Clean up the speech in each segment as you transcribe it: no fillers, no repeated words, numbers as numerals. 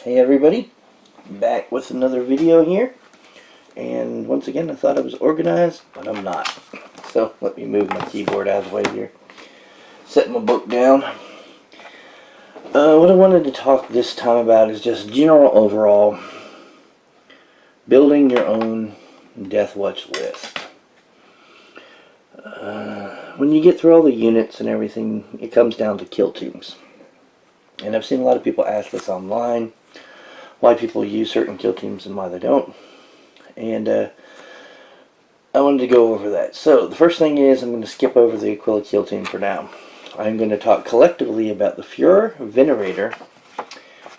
Hey everybody, back with another video here, and once again I thought I was organized, but I'm not. So let me move my keyboard out of the way here, set my book down. What I wanted to talk this time about is just general overall building your own Deathwatch list. When you get through all the units and everything, it comes down to kill teams. And I've seen a lot of people ask this online, why people use certain kill teams and why they don't. And I wanted to go over that. So the first thing is I'm going to skip over the Aquila kill team for now. I'm going to talk collectively about the Fuhrer, Venerator,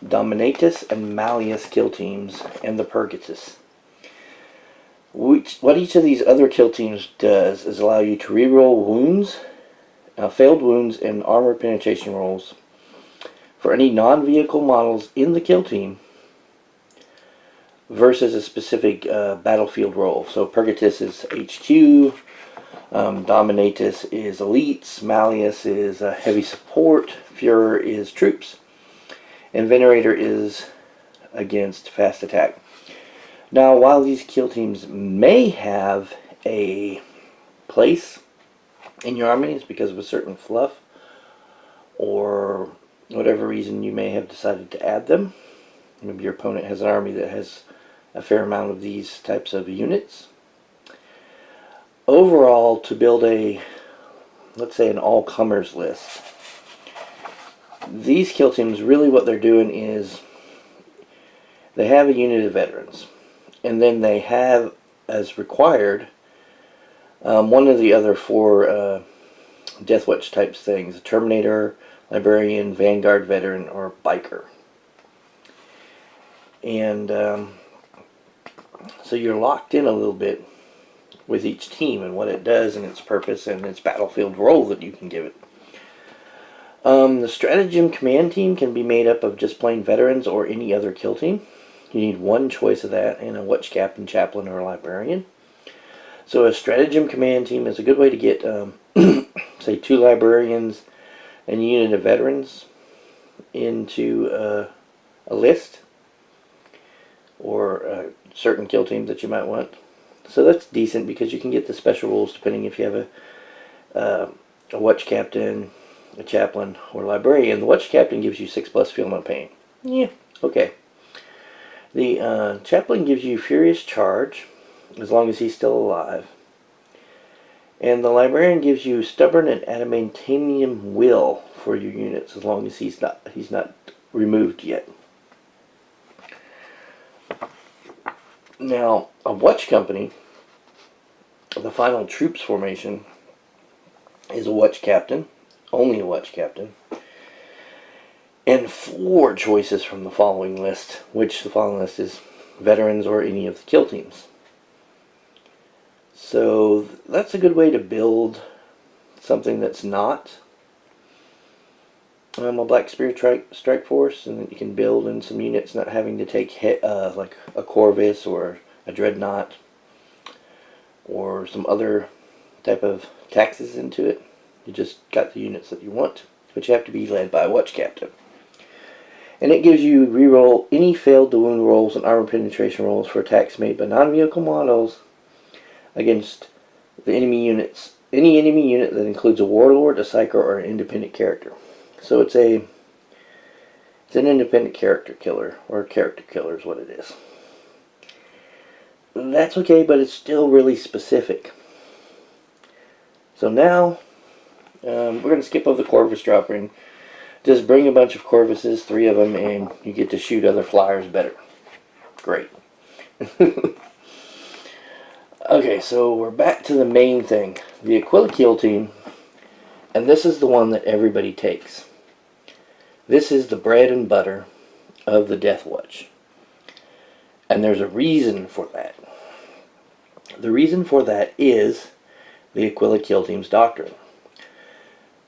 Dominatus, and Malleus kill teams, and the Purgatus. What each of these other kill teams does is allow you to reroll wounds, failed wounds, and armor penetration rolls for any non-vehicle models in the kill team versus a specific battlefield role. So Purgatus is HQ, Dominatus is elites, Malleus is heavy support, Fuhrer is troops, and Venerator is against fast attack. Now, while these kill teams may have a place in your armies because of a certain fluff or whatever reason you may have decided to add them, maybe your opponent has an army that has a fair amount of these types of units. Overall, to build a, let's say, an all-comers list, these kill teams, really what they're doing is they have a unit of veterans, and then they have, as required, one of the other four Deathwatch types things: a Terminator, Librarian, Vanguard Veteran, or Biker. And so you're locked in a little bit with each team and what it does and its purpose and its battlefield role that you can give it. The Stratagem Command Team can be made up of just plain veterans or any other kill team. You need one choice of that, and a Watch Captain, Chaplain, or Librarian. So a Stratagem Command Team is a good way to get, say, 2 Librarians and a unit of veterans into a list, or certain kill teams that you might want. So that's decent because you can get the special rules depending if you have a Watch Captain, a Chaplain, or Librarian. The Watch Captain gives you 6+ Feel No Pain. Yeah, okay. The Chaplain gives you Furious Charge as long as he's still alive. And the Librarian gives you Stubborn and Adamantium Will for your units as long as he's not removed yet. Now, a Watch Company, the final troops formation, is a Watch Captain, only a Watch Captain, and 4 choices from the following list, which the following list is veterans or any of the kill teams. So that's a good way to build something that's not a Black Spear Strike Force, and that you can build in some units not having to take like a Corvus or a Dreadnought or some other type of taxes into it. You just got the units that you want, but you have to be led by a Watch Captain. And it gives you reroll any failed to wound rolls and armor penetration rolls for attacks made by non-vehicle models against the enemy units, any enemy unit that includes a warlord, a psyker, or an independent character. So it's an independent character killer, or character killer is what it is. That's okay, but it's still really specific. So now we're going to skip over the Corvus dropper and just bring a bunch of Corvuses, 3 of them, and you get to shoot other flyers better. Great. Okay, so we're back to the main thing, the Aquila kill team, and this is the one that everybody takes. This is the bread and butter of the Deathwatch, and there's a reason for that. The reason for that is the Aquila kill team's doctrine.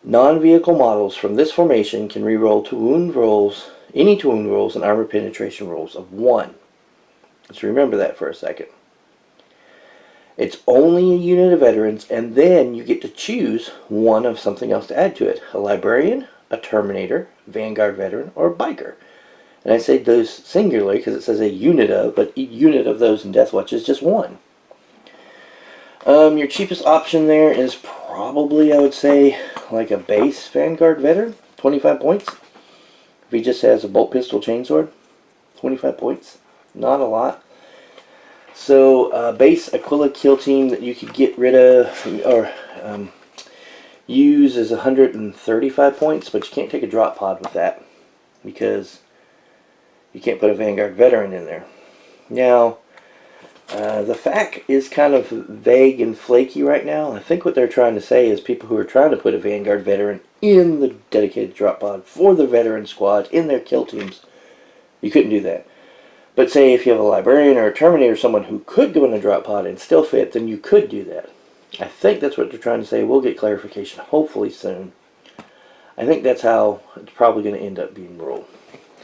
Non-vehicle models from this formation can reroll any 2 wound rolls and armor penetration rolls of 1. Let's remember that for a second. It's only a unit of veterans, and then you get to choose one of something else to add to it. A Librarian, a Terminator, Vanguard Veteran, or Biker. And I say those singularly because it says a unit of, but each unit of those in Deathwatch is just one. Your cheapest option there is probably, I would say, like a base Vanguard Veteran, 25 points. If he just has a bolt pistol chainsword, 25 points. Not a lot. So, base Aquila kill team that you could get rid of, or use is 135 points, but you can't take a drop pod with that because you can't put a Vanguard Veteran in there. Now, the FAQ is kind of vague and flaky right now. I think what they're trying to say is people who are trying to put a Vanguard Veteran in the dedicated drop pod for the veteran squad in their kill teams, you couldn't do that. But say if you have a Librarian or a Terminator, someone who could go in a drop pod and still fit, then you could do that. I think that's what they're trying to say. We'll get clarification hopefully soon. I think that's how it's probably going to end up being ruled.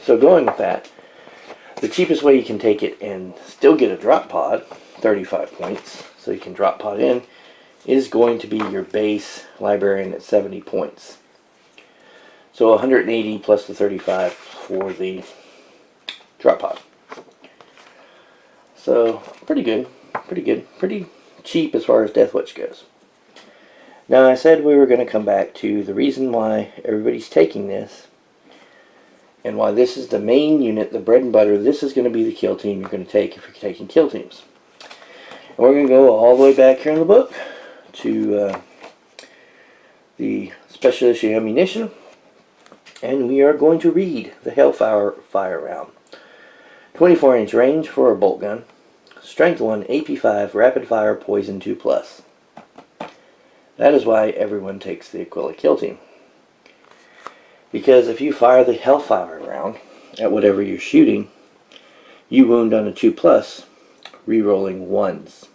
So going with that, the cheapest way you can take it and still get a drop pod, 35 points, so you can drop pod in, is going to be your base Librarian at 70 points. So 180 plus the 35 for the drop pod. So pretty good, pretty cheap as far as Deathwatch goes. Now I said we were going to come back to the reason why everybody's taking this and why this is the main unit, the bread and butter. This is going to be the kill team you're going to take if you're taking kill teams. And we're going to go all the way back here in the book to the special issue ammunition, and we are going to read the Hellfire fire round. 24-inch range for a bolt gun. Strength 1, AP 5, rapid fire, poison 2+. That is why everyone takes the Aquila kill team. Because if you fire the Hellfire round at whatever you're shooting, you wound on a 2+, re-rolling 1s.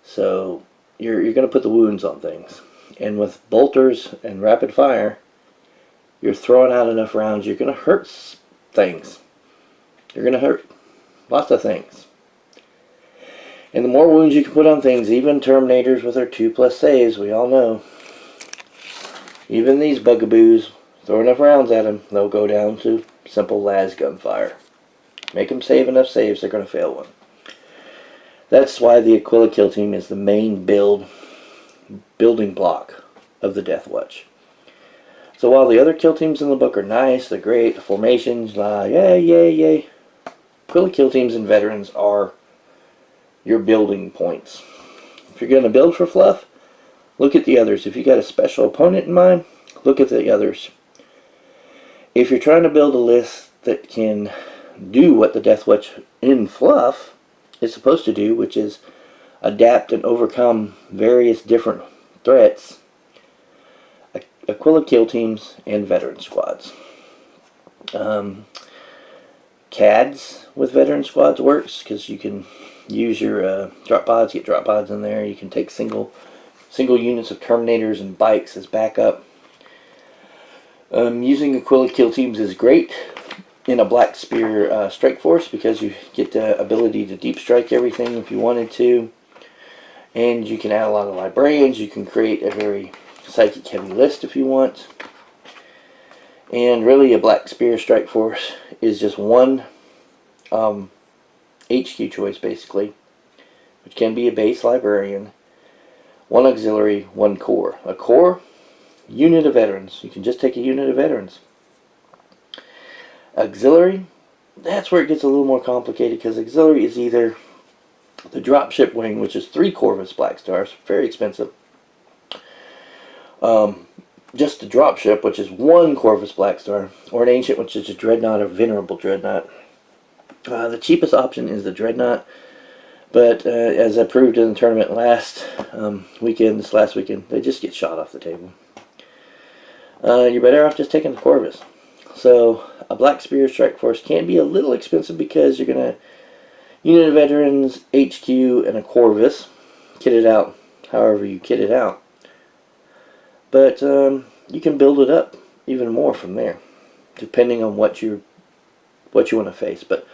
So you're going to put the wounds on things. And with bolters and rapid fire, you're throwing out enough rounds, you're going to hurt things. You're going to hurt lots of things. And the more wounds you can put on things, even Terminators with their 2+ saves, we all know, even these bugaboos, throw enough rounds at them, they'll go down to simple las gunfire. Make them save enough saves, they're going to fail one. That's why the Aquila kill team is the main building block of the Deathwatch. So while the other kill teams in the book are nice, they're great, the formations, yay. Aquila kill teams and veterans are your building points. If you're going to build for fluff, look at the others. If you got a special opponent in mind, look at the others. If you're trying to build a list that can do what the Deathwatch in fluff is supposed to do, which is adapt and overcome various different threats, Aquila kill teams and veteran squads. CADs with veteran squads works because you can use your drop pods, get drop pods in there. You can take single units of Terminators and bikes as backup. Using Aquila kill teams is great in a Black Spear strike force because you get the ability to deep strike everything if you wanted to, and you can add a lot of Librarians. You can create a very psychic heavy list if you want. And really a Black Spear strike force is just one HQ choice basically, which can be a base Librarian, one auxiliary, one core. A core, unit of veterans. You can just take a unit of veterans. Auxiliary, that's where it gets a little more complicated because auxiliary is either the dropship wing, which is 3 Corvus Black Stars, very expensive. Just the dropship, which is 1 Corvus Black Star, or an ancient, which is a dreadnought, a venerable dreadnought. The cheapest option is the dreadnought, but as I proved in the tournament last weekend, they just get shot off the table. You're better off just taking the Corvus. So a Black Spear strike force can be a little expensive because you're gonna unit of veterans, HQ, and a Corvus, kit it out however you kit it out. But you can build it up even more from there, depending on what you want to face. But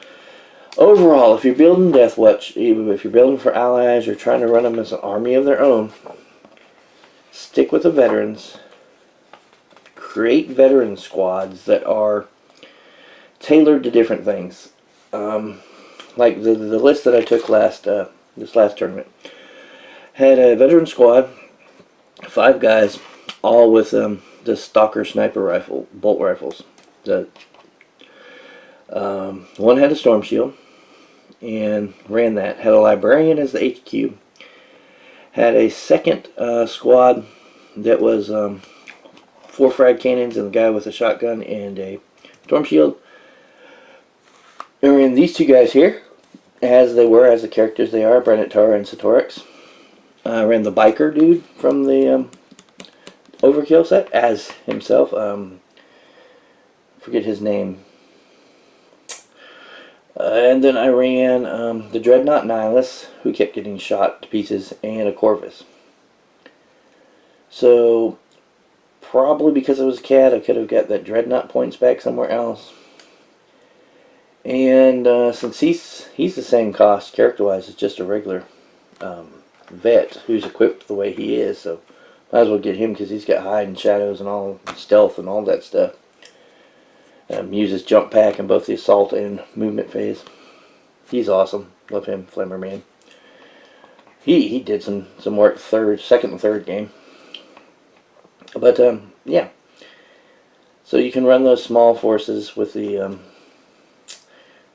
overall, if you're building Deathwatch, even if you're building for allies or trying to run them as an army of their own, stick with the veterans. create veteran squads that are tailored to different things. Like the list that I took this last tournament had a veteran squad, 5 guys, all with the Stalker sniper rifle, bolt rifles. One had a storm shield and ran that. Had a librarian as the HQ. Had a second squad that was 4 frag cannons and a guy with a shotgun and a storm shield. And ran these 2 guys here, as the characters they are, Brennetar and Satorix. Ran the biker dude from the Overkill set as himself. Forget his name. And then I ran the Dreadnought Nihilus, who kept getting shot to pieces, and a Corvus. So, probably because I was a cat, I could have got that Dreadnought points back somewhere else. And since he's the same cost character-wise as just a regular vet who's equipped the way he is, so might as well get him because he's got hide and shadows and all stealth and all that stuff. Uses jump pack in both the assault and movement phase. He's awesome. Love him, Flammer Man. He did some work second and third game. But yeah. So you can run those small forces with the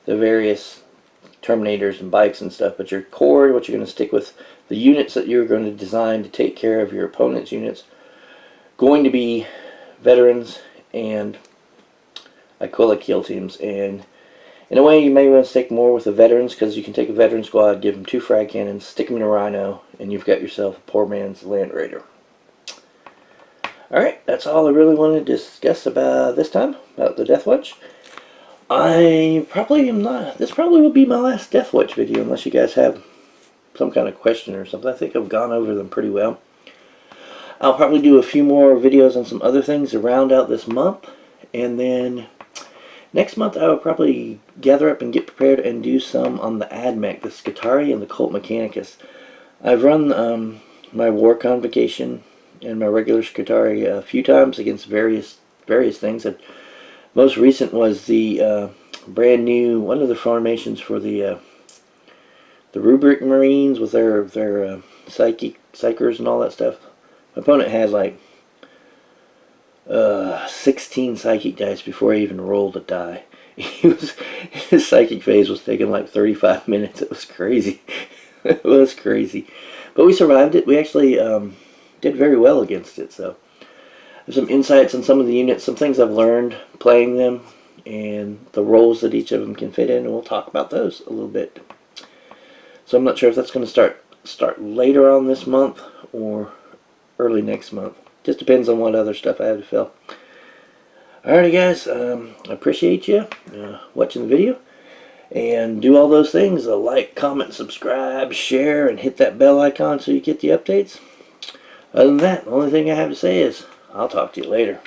various Terminators and bikes and stuff, but your core, what you're going to stick with, the units that you're going to design to take care of your opponent's units, going to be veterans and Aquila kill teams. And in a way, you may want to stick more with the veterans, because you can take a veteran squad, give them 2 frag cannons, stick them in a rhino, and you've got yourself a poor man's Land Raider. Alright, that's all I really wanted to discuss about this time, about the Deathwatch. This probably will be my last Deathwatch video, unless you guys have some kind of question or something. I think I've gone over them pretty well. I'll probably do a few more videos on some other things to round out this month, and then next month I will probably gather up and get prepared and do some on the AdMech, the Scutari and the Colt Mechanicus. I've run my War Convocation and my regular Scutari a few times against various things. Most recent was the brand new one of the formations for the Rubric Marines with their psychers and all that stuff. My opponent had like 16 psychic dice before I even rolled a die. His psychic phase was taking like 35 minutes. It was crazy. It was crazy. But we survived it. We actually did very well against it. So there's some insights on some of the units, some things I've learned playing them, and the roles that each of them can fit in, and we'll talk about those a little bit. So I'm not sure if that's going to start later on this month or early next month. Just depends on what other stuff I have to fill. Alrighty guys, I appreciate you watching the video. And do all those things, like, comment, subscribe, share, and hit that bell icon so you get the updates. Other than that, the only thing I have to say is, I'll talk to you later.